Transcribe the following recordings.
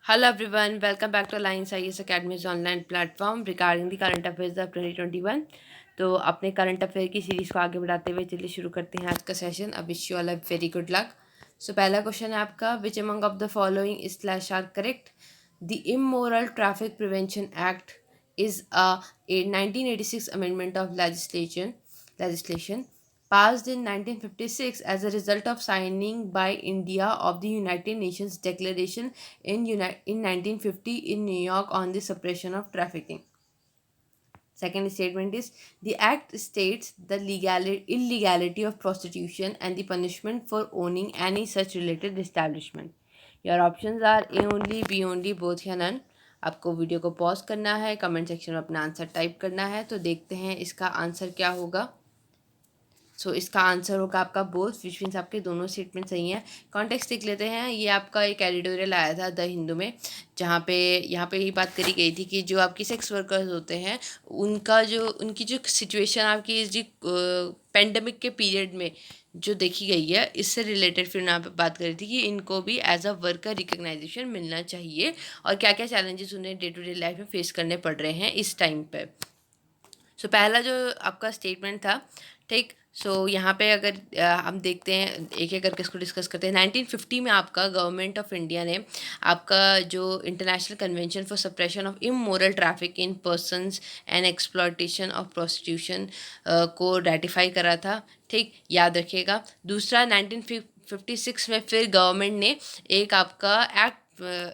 Hello everyone, welcome back to Alliance IAS Academy's online platform regarding the current affairs of 2021। तो अपने current affair की series को आगे बढ़ाते हुए चलिए शुरू करते हैं आज का सेशन। अब wish you all a very good luck. So पहला क्वेश्चन है आपका, which among of the following is slash are correct? The immoral traffic prevention act is a 1986 amendment of legislation passed in 1956 as a result of signing by India of the United Nations Declaration in 1950 in New York on the suppression of trafficking. Second statement is, the act states the illegality of prostitution and the punishment for owning any such related establishment. Your options are A only, B only, both या none। आपको video को pause करना है, comment section में अपना answer type करना है। तो देखते हैं इसका आंसर क्या होगा। इसका आंसर होगा आपका बोथ, विच मीन्स आपके दोनों स्टेटमेंट सही हैं। कॉन्टेक्स्ट देख लेते हैं। ये आपका एक एडिटोरियल आया था द हिंदू में, जहाँ पे यहाँ पे ये बात करी गई थी कि जो आपकी सेक्स वर्कर्स होते हैं उनकी जो सिचुएशन आपकी इस जो पेंडेमिक के पीरियड में जो देखी गई है, इससे रिलेटेड फिर यहाँ पे बात करी थी कि इनको भी एज अ वर्कर रिकग्नाइजेशन मिलना चाहिए और क्या क्या चैलेंजेस उन्हें डे टू डे लाइफ में फेस करने पड़ रहे हैं इस टाइम पे। पहला जो आपका स्टेटमेंट था, ठीक। यहाँ पे अगर हम देखते हैं, एक एक करके इसको डिस्कस करते हैं। 1950 में आपका गवर्नमेंट ऑफ इंडिया ने आपका जो international convention for suppression of immoral traffic in persons and exploitation of prostitution को रेटिफाई करा था, ठीक, याद रखिएगा। दूसरा, 1956 में फिर गवर्नमेंट ने एक आपका एक्ट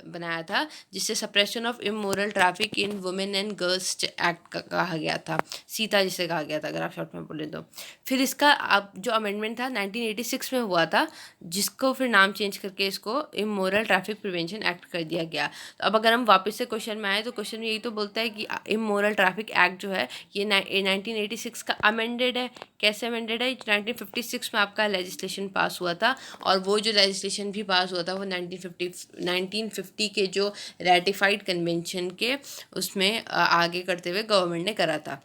बनाया था जिससे suppression of immoral traffic in women and girls act कहा गया था, सीता जिसे कहा गया था अगर आप शॉर्ट में बोले तो। फिर इसका अब जो अमेंडमेंट था 1986 में हुआ था, जिसको फिर नाम चेंज करके इसको इमोरल ट्रैफिक प्रिवेंशन एक्ट कर दिया गया। तो अब अगर हम वापस से क्वेश्चन में आए तो क्वेश्चन यही तो बोलता है कि इमोरल ट्रैफिक एक्ट जो है ये 1986 का अमेंडेड है। कैसे अमेंडेड है? 1956 में आपका लेजिस्लेशन पास हुआ था और वो जो लेजिस्लेशन भी पास हुआ था वो 1950 के जो रेटिफाइड कन्वेंशन के उसमें आगे करते हुए गवर्नमेंट ने करा था,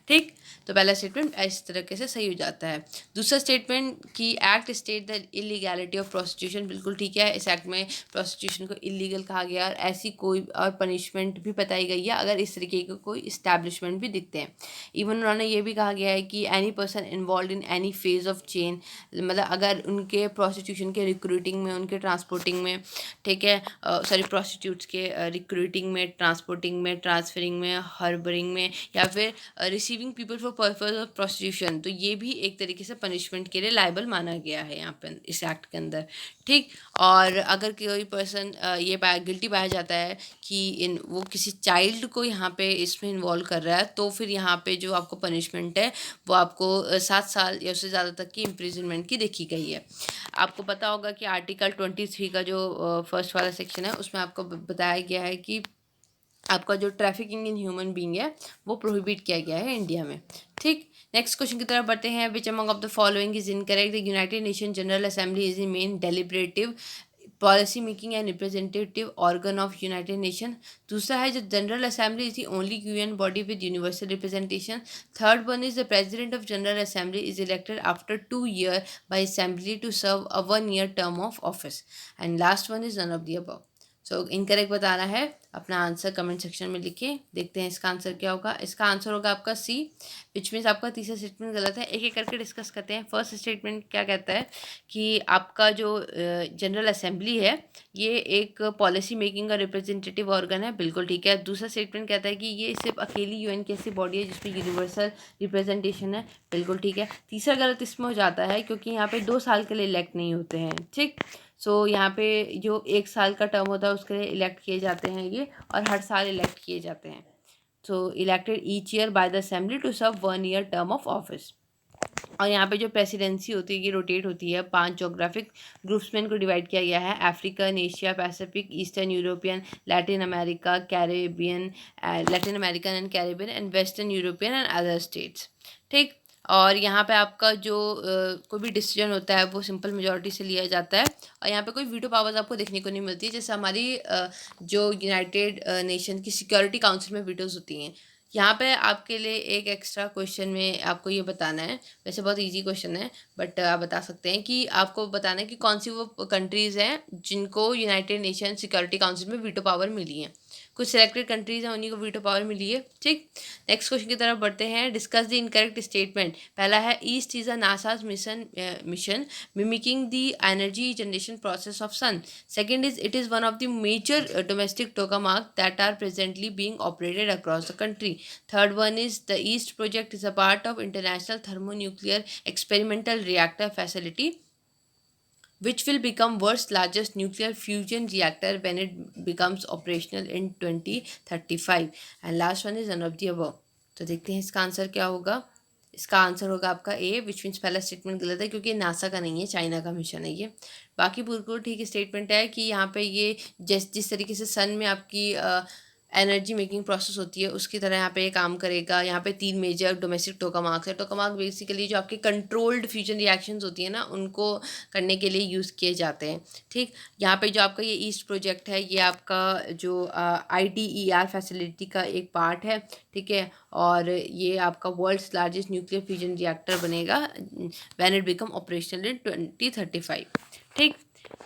ठीक। तो पहला स्टेटमेंट इस तरीके से सही हो जाता है। दूसरा स्टेटमेंट कि act state the illegality of prostitution, बिल्कुल ठीक है। इस एक्ट में प्रोस्टिट्यूशन को इलीगल कहा गया और ऐसी कोई और पनिशमेंट भी बताई गई है अगर इस तरीके के कोई इस्टेब्लिशमेंट भी दिखते हैं। इवन उन्होंने ये भी कहा गया है कि any person involve in any phase of chain, मतलब अगर उनके प्रोस्टिट्यूशन के रिक्रूटिंग में, उनके ट्रांसपोर्टिंग में, ठीक है, सॉरी प्रोस्टिट्यूट्स के रिक्रूटिंग में, ट्रांसपोर्टिंग में, ट्रांसफरिंग में, हार्बरिंग में या फिर receiving people for purpose of prostitution, तो ये भी एक तरीके से पनिशमेंट के लिए लायबल माना गया है यहाँ पर इस एक्ट के अंदर, ठीक। और अगर कोई पर्सन ये गिल्टी पाया जाता है कि वो किसी चाइल्ड को यहाँ पे इसमें इन्वॉल्व कर रहा है, तो फिर यहाँ पे जो आपको पनिशमेंट है वो आपको 7 साल या उससे ज़्यादा तक की इम्प्रिजनमेंट की देखी गई है। आपको पता होगा कि आर्टिकल 23 का जो फर्स्ट वाला सेक्शन है उसमें आपको बताया गया है कि आपका जो ट्रैफिकिंग इन ह्यूमन बीइंग है वो प्रोहिबिट किया गया है इंडिया में, ठीक। नेक्स्ट क्वेश्चन की तरफ बढ़ते हैं। Which among of the following is incorrect? The United Nation General Assembly is the main deliberative policy making and representative organ of United Nation. दूसरा है जो General Assembly is the only UN body with universal representation. Third one is the president of General Assembly is elected after 2 years by assembly to serve a 1 year term of office. And last one is none of the above. Incorrect बताना है, अपना answer comment section में लिखिए। देखते हैं इसका answer क्या होगा। इसका आंसर होगा आपका सी, विच मीन्स आपका तीसरा स्टेटमेंट गलत है। एक एक करके डिस्कस करते हैं। फर्स्ट स्टेटमेंट क्या कहता है कि आपका जो जनरल असेंबली है ये एक पॉलिसी मेकिंग और रिप्रेजेंटेटिव ऑर्गन है, बिल्कुल ठीक है। दूसरा स्टेटमेंट कहता है कि ये सिर्फ अकेली यूएन की ऐसी बॉडी है जिसमें यूनिवर्सल रिप्रेजेंटेशन है, बिल्कुल ठीक है। तीसरा गलत इसमें हो जाता है क्योंकि यहाँ पे 2 साल के लिए इलेक्ट नहीं होते हैं, ठीक। यहाँ पे जो 1 साल का टर्म होता है उसके लिए इलेक्ट किए जाते हैं ये, और हर साल इलेक्ट किए जाते हैं। Elected each year by the assembly to serve 1 year term of office. और यहाँ पे जो प्रेसिडेंसी होती है ये रोटेट होती है। 5 जोग्राफिक ग्रुप्स में इनको डिवाइड किया गया है: African, Asia Pacific, eastern European, Latin American and Caribbean and western European and other states, ठीक। और यहाँ पे आपका जो कोई भी डिसीजन होता है वो सिंपल मेजॉरिटी से लिया जाता है। और यहाँ पे कोई वीटो पावर्स आपको देखने को नहीं मिलती है, जैसे हमारी जो यूनाइटेड नेशन की सिक्योरिटी काउंसिल में वीटोज़ होती हैं, यहाँ पे आपके लिए एक एक्स्ट्रा क्वेश्चन में आपको ये बताना है, वैसे बहुत इजी क्वेश्चन है बट आप बता सकते हैं कि आपको बताना है कि कौन सी वो कंट्रीज़ हैं जिनको यूनाइटेड नेशन सिक्योरिटी काउंसिल में वीटो पावर मिली है। कुछ सिलेक्टेड कंट्रीज़ हैं, उन्हीं को वीटो पावर मिली है। ठीक, नेक्स्ट क्वेश्चन की तरफ बढ़ते हैं। Discuss the incorrect statement. पहला है EAST is a NASA's mission mimicking the energy generation process of sun. Second is it is one of the major domestic tokamak that are presently being operated across the country. Third one is the EAST project is a part of International Thermonuclear Experimental Reactor Facility, which will become world's largest nuclear fusion reactor when it becomes operational in 2035. And last one is none of the above. तो देखते हैं इसका answer क्या होगा। इसका answer होगा आपका ए, which means पहला स्टेटमेंट गलत है क्योंकि नासा का नहीं है, चाइना का मिशन है ये। बाकी बिल्कुल ठीक स्टेटमेंट है कि यहाँ पे ये जिस तरीके से सन में आपकी एनर्जी मेकिंग प्रोसेस होती है उसकी तरह यहाँ पे ये काम करेगा। यहाँ पे 3 मेजर डोमेस्टिक टोकामार्क्स है। टोकामार्क बेसिकली जो आपके कंट्रोल्ड फ्यूजन रिएक्शंस होती है ना, उनको करने के लिए यूज़ किए जाते हैं। ठीक, यहाँ पे जो आपका ये ईस्ट प्रोजेक्ट है ये आपका जो ITER फैसिलिटी का एक पार्ट है। ठीक है, और ये आपका world's largest nuclear fusion reactor बनेगा when it become operational in 2035। ठीक,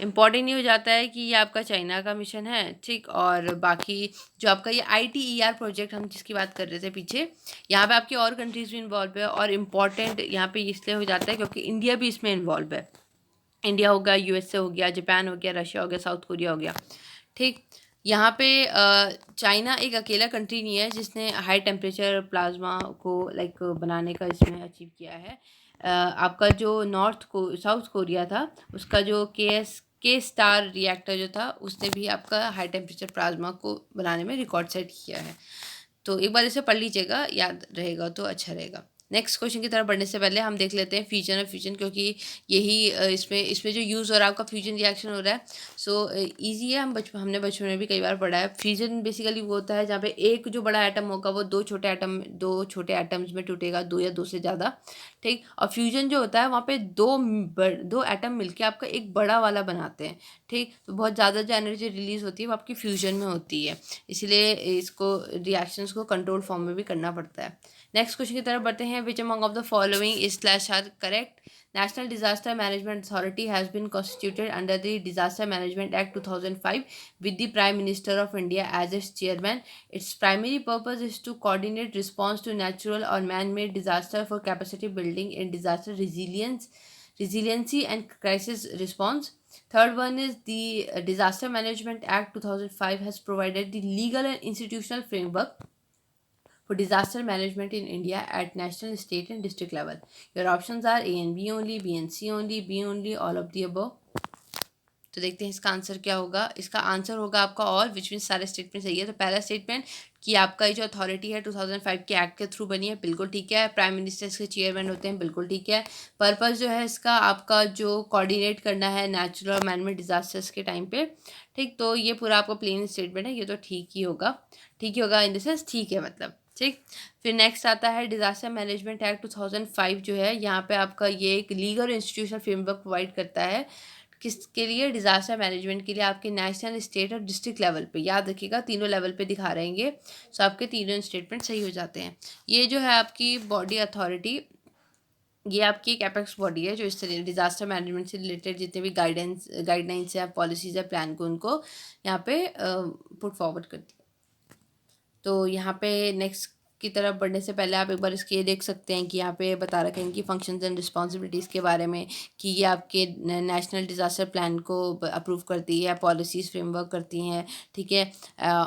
इम्पॉर्टेंट ये हो जाता है कि ये आपका चाइना का मिशन है। ठीक, और बाकी जो आपका ये ITER प्रोजेक्ट हम जिसकी बात कर रहे थे पीछे, यहाँ पे आपकी और कंट्रीज भी इन्वॉल्व है। और इम्पॉर्टेंट यहाँ पे इसलिए हो जाता है क्योंकि इंडिया भी इसमें इन्वॉल्व है। इंडिया हो गया, USA हो गया, जापान हो गया, रशिया हो गया, साउथ कोरिया हो गया। ठीक, यहाँ पे चाइना एक अकेला कंट्री नहीं है जिसने हाई टेम्परेचर प्लाज्मा को लाइक बनाने का इसमें अचीव किया है। आपका जो साउथ कोरिया था उसका जो के स्टार रिएक्टर जो था उसने भी आपका हाई टेम्परेचर प्लाज्मा को बनाने में रिकॉर्ड सेट किया है। तो एक बार इसे पढ़ लीजिएगा, याद रहेगा तो अच्छा रहेगा। नेक्स्ट क्वेश्चन की तरफ बढ़ने से पहले हम देख लेते हैं फ्यूजन और फ्यूजन, क्योंकि यही इसमें जो यूज़ हो रहा है आपका फ्यूजन रिएक्शन हो रहा है। सो इजी है, हमने बचपन में भी कई बार पढ़ा है। फ्यूजन बेसिकली वो होता है जहाँ पे एक जो बड़ा एटम होगा वो दो छोटे एटम्स में टूटेगा, 2 या 2 से ज़्यादा। ठीक, और फ्यूजन जो होता है वहाँ पे दो एटम मिलके आपका एक बड़ा वाला बनाते हैं। ठीक, तो बहुत ज़्यादा जो एनर्जी रिलीज होती है वो आपकी फ्यूजन में होती है, इसीलिए इसको रिएक्शंस को कंट्रोल फॉर्म में भी करना पड़ता है। नेक्स्ट क्वेश्चन की तरफ बढ़ते हैं। Which among of the following is slash are correct. National Disaster Management Authority has been constituted under the Disaster Management Act 2005 with the Prime Minister of India as its chairman. Its primary purpose is to coordinate response to natural or man-made disaster for capacity building in disaster resiliency and crisis response. Third one is the Disaster Management Act 2005 has provided the legal and institutional framework for disaster management in India at national, state and district level. Your options are A and B only, B and C only, B only, all of the above. तो देखते हैं इसका answer क्या होगा। इसका answer होगा आपका और, विच मीन सारे स्टेटमेंट सही है। तो पहला स्टेटमेंट कि आपका जो अथॉरिटी है 2005 के एक्ट के थ्रू बनी है, बिल्कुल ठीक है। प्राइम मिनिस्टर इसके चेयरमैन होते हैं, बिल्कुल ठीक है। पर्पस जो है इसका आपका जो कोऑर्डिनेट करना है नेचुरल और मैनमेड डिजास्टर्स के टाइम पे। ठीक, तो ये पूरा आपका प्लेन स्टेटमेंट है, ये तो ठीक ही होगा। ठीक ही होगा इन द सेंस ठीक है मतलब। ठीक, फिर नेक्स्ट आता है डिजास्टर मैनेजमेंट एक्ट 2005 जो है, यहाँ पे आपका ये एक लीगल इंस्टीट्यूशनल फ्रेमवर्क प्रोवाइड करता है। किसके लिए? डिजास्टर मैनेजमेंट के लिए, आपके नेशनल, स्टेट और डिस्ट्रिक्ट लेवल पे। याद रखिएगा तीनों लेवल पे दिखा रहेंगे, सो आपके तीनों स्टेटमेंट सही हो जाते हैं। ये जो है आपकी बॉडी अथॉरिटी, ये आपकी एक एपेक्स बॉडी है जो इस तरह डिजास्टर मैनेजमेंट से रिलेटेड जितने भी गाइडलाइंस है, पॉलिसीज़ है, प्लान को उनको यहाँ पे पुट फॉरवर्ड करती है। तो यहाँ पे नेक्स्ट की तरफ बढ़ने से पहले आप एक बार इसके देख सकते हैं कि यहाँ पे बता रखे हैं कि फंक्शंस एंड रिस्पॉन्सिबिलिटीज़ के बारे में, कि ये आपके नेशनल डिज़ास्टर प्लान को अप्रूव करती है, पॉलिसीज़ फ्रेमवर्क करती हैं। ठीक है,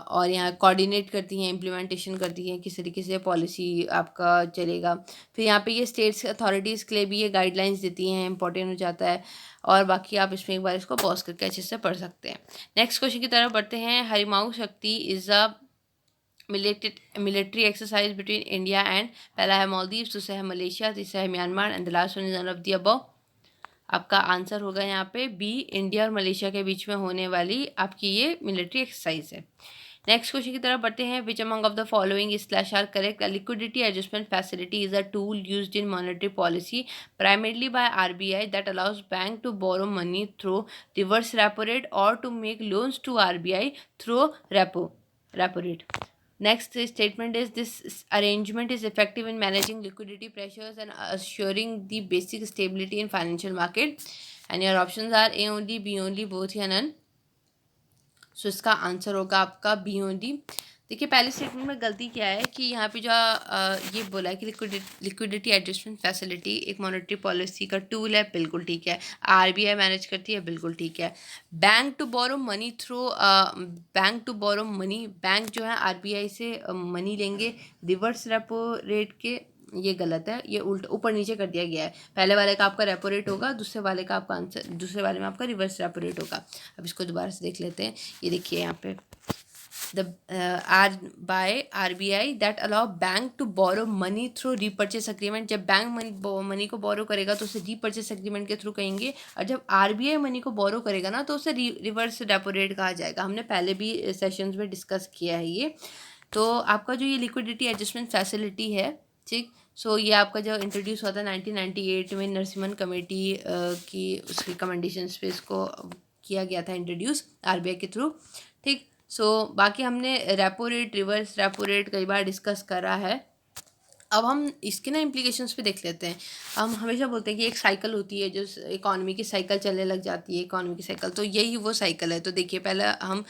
और यहाँ कोऑर्डिनेट करती हैं, इम्प्लीमेंटेशन करती हैं, किस तरीके से पॉलिसी आपका चलेगा। फिर यहाँ पे ये स्टेट्स अथॉरिटीज़ के लिए भी ये गाइडलाइंस देती हैं, इंपॉर्टेंट हो जाता है। और बाकी आप इसमें एक बार इसको पॉज करके अच्छे से पढ़ सकते हैं। नेक्स्ट क्वेश्चन की तरफ बढ़ते हैं। Harimau Shakti is a military exercise between India and, पहला है मालदीव्स, दूसरा है मलेशिया, तीसरा है Myanmar and the last one is none of the above. आपका आंसर होगा यहाँ पे बी, इंडिया और मलेशिया के बीच में होने वाली आपकी ये मिलिट्री एक्सरसाइज है। नेक्स्ट क्वेश्चन की तरफ बढ़ते हैं। Which among of the following is slash are correct. Liquidity adjustment facility is a tool used in monetary policy primarily by RBI that allows bank to borrow money through reverse repo rate और to make loans to RBI through repo rate. Next statement is this arrangement is effective in managing liquidity pressures and assuring the basic stability in financial market. And your options are A only, B only, both या none. सो इसका answer होगा आपका B only. देखिए पहले statement में गलती क्या है कि यहाँ पे जो ये बोला है कि लिक्विडिटी एडजस्टमेंट फैसिलिटी एक मॉनेटरी पॉलिसी का टूल है, बिल्कुल ठीक है। आरबीआई मैनेज करती है, बिल्कुल ठीक है। Bank to borrow money through bank जो है आरबीआई से मनी लेंगे रिवर्स रेपो रेट के, ये गलत है, ये उल्टा ऊपर नीचे कर दिया गया है। पहले वाले का आपका रेपो रेट होगा, दूसरे वाले का आपका आंसर, दूसरे वाले में आपका रिवर्स रेपो रेट होगा। अब इसको दोबारा से देख लेते हैं। ये देखिए यहाँ पे the RBI that allow bank to borrow money through repurchase agreement. जब बैंक मनी को बोरो करेगा तो उसे रीपर्चेस अग्रीमेंट के थ्रू कहेंगे, और जब आरबीआई मनी को बोरो करेगा ना तो उसे रिवर्स रेपो रेट कहा जाएगा। हमने पहले भी सेशंस में डिस्कस किया है ये। तो आपका जो ये लिक्विडिटी एडजस्टमेंट फैसिलिटी है, ठीक, सो ये आपका जो इंट्रोड्यूस हुआ था 1998 में नरसिम्हन कमेटी की उसकी रिकमेंडेशंस पे इसको किया गया था इंट्रोड्यूस आरबीआई के थ्रू, ठीक। सो बाकी हमने repo rate, reverse repo rate कई बार डिस्कस करा है। अब हम इसके ना इम्प्लीकेशंस पे देख लेते हैं। हम हमेशा बोलते हैं कि एक साइकिल होती है, जो इकॉनमी की साइकिल चलने लग जाती है, इकॉनमी की साइकिल, तो यही वो साइकिल है। तो देखिए पहले हम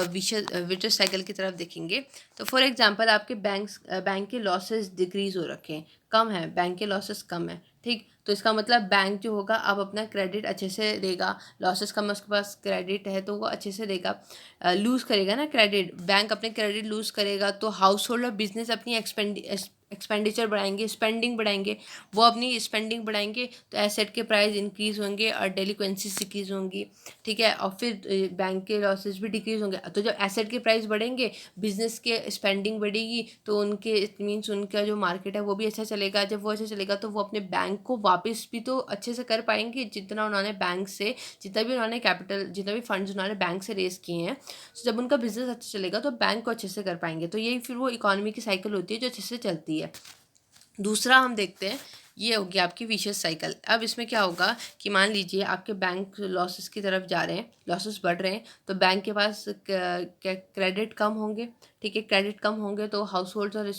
विशेष साइकिल की तरफ देखेंगे। तो फॉर एग्जांपल आपके बैंक के लॉसेस डिक्रीज हो रखे हैं, कम है, बैंक के लॉसेस कम है, ठीक। तो इसका मतलब बैंक जो होगा अब अपना क्रेडिट अच्छे से देगा, लॉसेस कम है, उसके पास क्रेडिट है तो वो अच्छे से देगा। लूज़ करेगा ना क्रेडिट, बैंक अपने क्रेडिट लूज़ करेगा तो हाउस होल्ड और बिजनेस अपनी एक्सपेंडिचर बढ़ाएंगे, स्पेंडिंग बढ़ाएंगे। वो अपनी स्पेंडिंग बढ़ाएंगे तो एसेट के प्राइस इंक्रीज़ होंगे और डेलिक्वेंसीज डिक्रीज़ होंगी, ठीक है। और फिर बैंक के लॉसेस भी डिक्रीज़ होंगे। तो जब एसेट के प्राइस बढ़ेंगे, बिजनेस के स्पेंडिंग बढ़ेगी, तो उनके इट मीन्स उनका जो मार्केट है वो भी अच्छा चलेगा। जब वो अच्छा चलेगा तो वो अपने बैंक को वापस भी तो अच्छे से कर पाएंगे, जितना उन्होंने बैंक से, जितना भी उन्होंने कैपिटल, जितना भी फंड्स उन्होंने बैंक से रेस किए हैं, तो जब उनका बिजनेस अच्छा चलेगा तो बैंक को अच्छे से कर पाएंगे। तो यही फिर वो इकोनॉमी की साइकिल होती है जो अच्छे से चलती है। दूसरा हम देखते हैं, ये होगी आपकी विशियस साइकिल। अब इसमें क्या होगा कि मान लीजिए आपके बैंक लॉसेस की तरफ जा रहे हैं, लॉसेस बढ़ रहे हैं, तो बैंक के पास क्रेडिट कम होंगे, ठीक है। क्रेडिट कम होंगे तो हाउस होल्ड और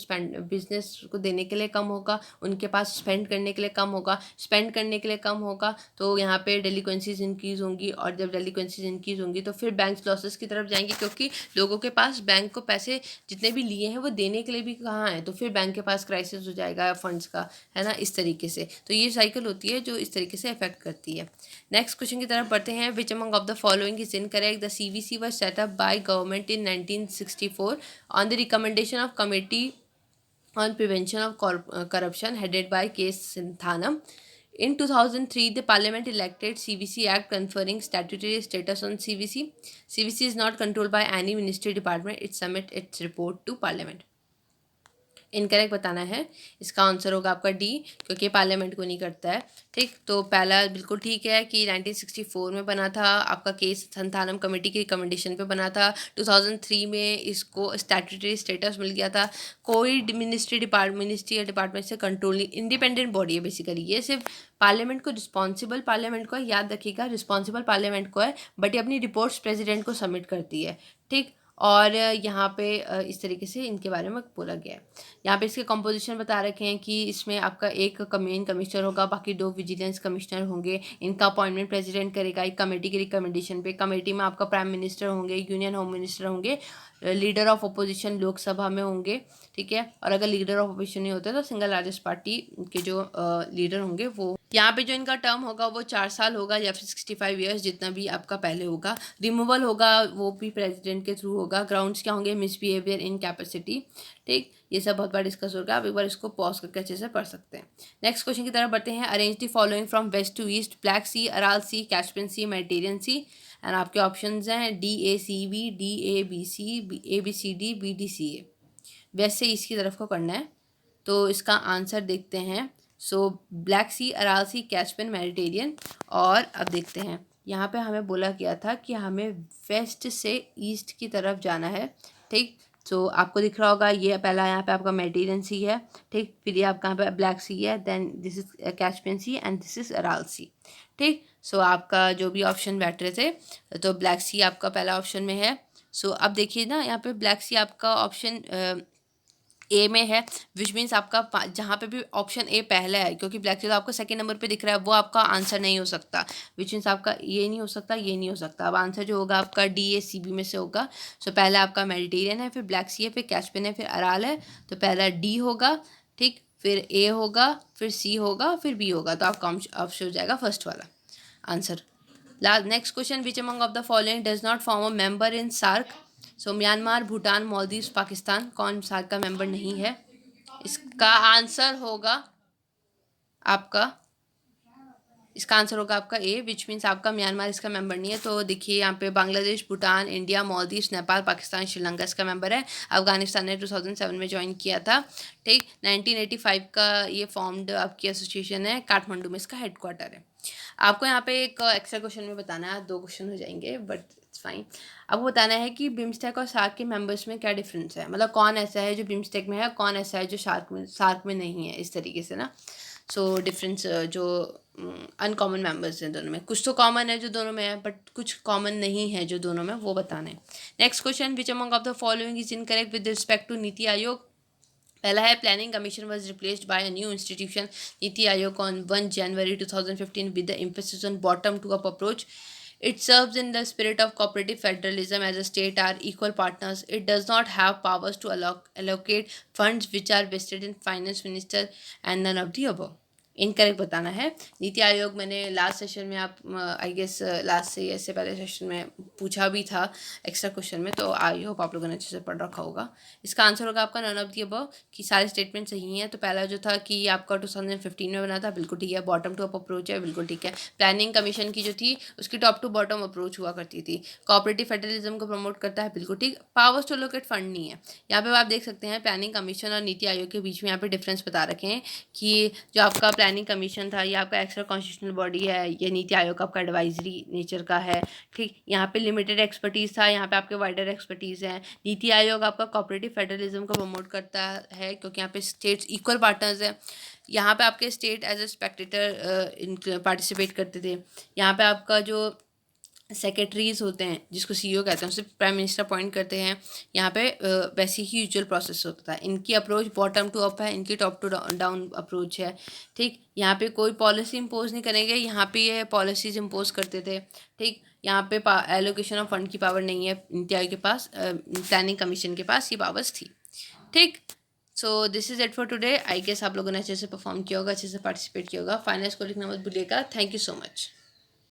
बिजनेस को देने के लिए कम होगा, उनके पास स्पेंड करने के लिए कम होगा, स्पेंड करने के लिए कम होगा तो यहाँ पे डेलिक्वेंसीज इंक्रीज़ होंगी, और जब डेलिक्वेंसीज इंक्रीज़ होंगी तो फिर बैंक लॉसेस की तरफ जाएंगे, क्योंकि लोगों के पास बैंक को पैसे जितने भी लिए हैं वो देने के लिए भी कहाँ है, तो फिर बैंक के पास क्राइसिस हो जाएगा फंड्स का, है ना, इस तरीके से। तो ये साइकिल होती है जो इस तरीके से अफेक्ट करती है। नेक्स्ट क्वेश्चन की तरफ बढ़ते हैं। Which among of the following is incorrect? The CVC was set up by government in 1964 on the recommendation of Committee on Prevention of Corruption headed by K. Sinthanam. In 2003, the Parliament elected CVC Act conferring statutory status on CVC. CVC is not controlled by any ministry department. It submits its report to Parliament. Incorrect बताना है। इसका answer होगा आपका D, क्योंकि parliament को नहीं करता है, ठीक। तो पहला बिल्कुल ठीक है कि 1964 में बना था, आपका केस संथानम कमेटी की रिकमेंडेशन पे बना था। 2003 में इसको स्टैट्यूटरी स्टेटस मिल गया था। कोई मिनिस्ट्री या डिपार्टमेंट से कंट्रोल नहीं, इंडिपेंडेंट बॉडी है बेसिकली। ये सिर्फ पार्लियामेंट को, रिस्पॉन्सिबल पार्लियामेंट को है, याद रखिएगा, रिस्पॉन्सिबल पार्लियामेंट को है, बट ये अपनी रिपोर्ट्स प्रेसिडेंट को सबमिट करती है, ठीक। और यहाँ पे इस तरीके से इनके बारे में बोला गया है। यहाँ पे इसके कंपोजिशन बता रखे हैं कि इसमें आपका एक मेन कमिश्नर होगा, बाकी 2 विजिलेंस कमिश्नर होंगे। इनका अपॉइंटमेंट प्रेसिडेंट करेगा एक कमेटी की रिकमेंडेशन पे। कमेटी में आपका प्राइम मिनिस्टर होंगे, यूनियन होम मिनिस्टर होंगे, लीडर ऑफ अपोजिशन लोकसभा में होंगे, ठीक है। और अगर लीडर ऑफ अपोजिशन नहीं होते तो सिंगल लार्जेस्ट पार्टी के जो लीडर होंगे वो। यहाँ पे जो इनका टर्म होगा वो 4 साल होगा, या फिर 65 ईयर्स, जितना भी आपका पहले होगा। रिमूवल होगा वो भी प्रेसिडेंट के थ्रू होगा। ग्राउंड्स क्या होंगे? मिसबिहेवियर, इनकैपेसिटी, ठीक। ये सब बहुत बार डिस्कस होगा, आप एक बार इसको पॉज करके अच्छे से पढ़ सकते हैं। नेक्स्ट क्वेश्चन की तरफ बढ़ते हैं। Arrange the following from west to east: black sea, Aral sea, Caspian sea, Mediterranean sea. And आपके ऑप्शंस हैं DACB, DABC, ABCD, BDCA। West से ईस्ट की तरफ को करना है, तो इसका आंसर देखते हैं। So black sea, Aral sea, Caspian, Mediterranean. और अब देखते हैं, यहाँ पे हमें बोला गया था कि हमें वेस्ट से ईस्ट की तरफ जाना है, ठीक। तो आपको दिख रहा होगा ये पहला यहाँ पे आपका मेडिटेरियन सी है, ठीक। फिर ये आपका यहाँ पे ब्लैक सी है, then this is Caspian sea and this is Aral sea, ठीक। सो आपका जो भी ऑप्शन बैठ रहे थे, तो ब्लैक सी आपका पहला ऑप्शन में है, सो अब देखिए ना, यहाँ पे ब्लैक सी आपका ऑप्शन ए में है, विच मीन्स आपका जहाँ पे भी ऑप्शन ए पहला है, क्योंकि ब्लैक सी तो आपको सेकंड नंबर पे दिख रहा है, वो आपका आंसर नहीं हो सकता, विच मीन्स आपका ये नहीं हो सकता, ये नहीं हो सकता। अब आंसर जो होगा आपका डी ए सी बी में से होगा। सो पहला आपका मेडिटेरियन है, फिर ब्लैक सी है, फिर कैस्पियन है, फिर अराल है। तो पहला डी होगा, ठीक, फिर ए होगा, फिर सी होगा, फिर बी होगा। तो आपका ऑप्शन हो जाएगा फर्स्ट वाला answer. Next question, which among of the following does not form a member in SAARC. So Myanmar, Bhutan, Maldives, Pakistan, कौन सार्क का मेंबर नहीं है? इसका आंसर होगा आपका इसका आंसर होगा आपका ए, विच मीन्स आपका म्यांमार इसका मेंबर नहीं है। तो देखिए यहाँ पे बांग्लादेश, भूटान, इंडिया, मालदीव्स, नेपाल, पाकिस्तान, श्रीलंका इसका मेंबर है। अफगानिस्तान ने 2007 में ज्वाइन किया था, ठीक। 1985 का ये फॉर्म्ड आपकी एसोसिएशन है, काठमांडू में इसका हेडक्वार्टर है। आपको यहाँ पे एक एक्स्ट्रा क्वेश्चन में बताना है, 2 क्वेश्चन हो जाएंगे बट इट्स फाइन। अब बताना है कि बिम्स्टेक और सार्क के मेंबर्स में क्या डिफरेंस है, मतलब कौन ऐसा है जो बिम्स्टेक में है, कौन ऐसा है जो सार्क में नहीं है, इस तरीके से ना। सो डिफरेंस जो अनकॉमन मेंबर्स हैं दोनों में, कुछ तो कॉमन है जो दोनों में है, बट कुछ कॉमन नहीं है जो दोनों में, वो बताना है। Next question, which among of the following is incorrect with respect to NITI Aayog. पहला है, planning commission was replaced by a new institution, NITI Aayog, on 1 January 2015 with the emphasis on bottom to up approach. It serves in the spirit of cooperative federalism as the state are equal partners. It does not have powers to allocate funds which are vested in finance minister and none of the above. Incorrect बताना है। नीति आयोग मैंने last session में, आप I guess last से इससे पहले session में पूछा भी था एक्स्ट्रा क्वेश्चन में, तो आई होप आप लोगों ने अच्छे से पढ़ रखा होगा। इसका आंसर होगा आपका नन ऑफ दी अबव, कि सारे स्टेटमेंट सही हैं। तो पहला जो था कि आपका 2015 में बना था, बिल्कुल ठीक है। बॉटम टू अप अप्रोच है, बिल्कुल ठीक है। प्लानिंग कमीशन की जो थी उसकी टॉप टू बॉटम अप्रोच हुआ करती थी। कोऑपरेटिव फेडरलिज्म को प्रमोट करता है, बिल्कुल ठीक। पावर्स टू एलोकेट फंड नहीं है। यहाँ पे आप देख सकते हैं प्लानिंग कमीशन और नीति आयोग के बीच में यहाँ पे डिफरेंस बता रखे हैं कि जो आपका प्लानिंग कमीशन था ये आपका एक्स्ट्रा कॉन्स्टिट्यूशनल बॉडी है, ये नीति आयोग आपका एडवाइजरी नेचर का है, ठीक। यहाँ पे लिमिटेड एक्सपर्टीज़ था, यहाँ पे आपके वाइडर एक्सपर्टीज़ हैं। नीति आयोग आपका कोऑपरेटिव फेडरलिज्म को प्रमोट करता है, क्योंकि यहाँ पे स्टेट्स इक्वल पार्टनर्स हैं। यहाँ पे आपके state as a spectator participate करते थे। यहाँ पे आपका जो सेक्रेटरीज होते हैं, जिसको सीईओ कहते हैं, उसे प्राइम मिनिस्टर अपॉइंट करते हैं। यहाँ पे वैसे ही यूजुअल प्रोसेस होता है। इनकी अप्रोच बॉटम टू अप है, इनकी टॉप टू डाउन अप्रोच है, ठीक। यहाँ पे कोई पॉलिसी इम्पोज नहीं करेंगे, यहाँ पे ये पॉलिसीज इम्पोज करते थे, ठीक। यहाँ पे एलोकेशन ऑफ फंड की पावर नहीं है नीति आयोग के पास, प्लानिंग कमीशन के पास ये पावर्स थी, ठीक। So this is it for today. I guess आप लोगों ने अच्छे से परफॉर्म किया होगा, अच्छे से पार्टिसिपेट किया होगा। फाइनल स्कोर लिखना मत भूलिएगा। Thank you so much.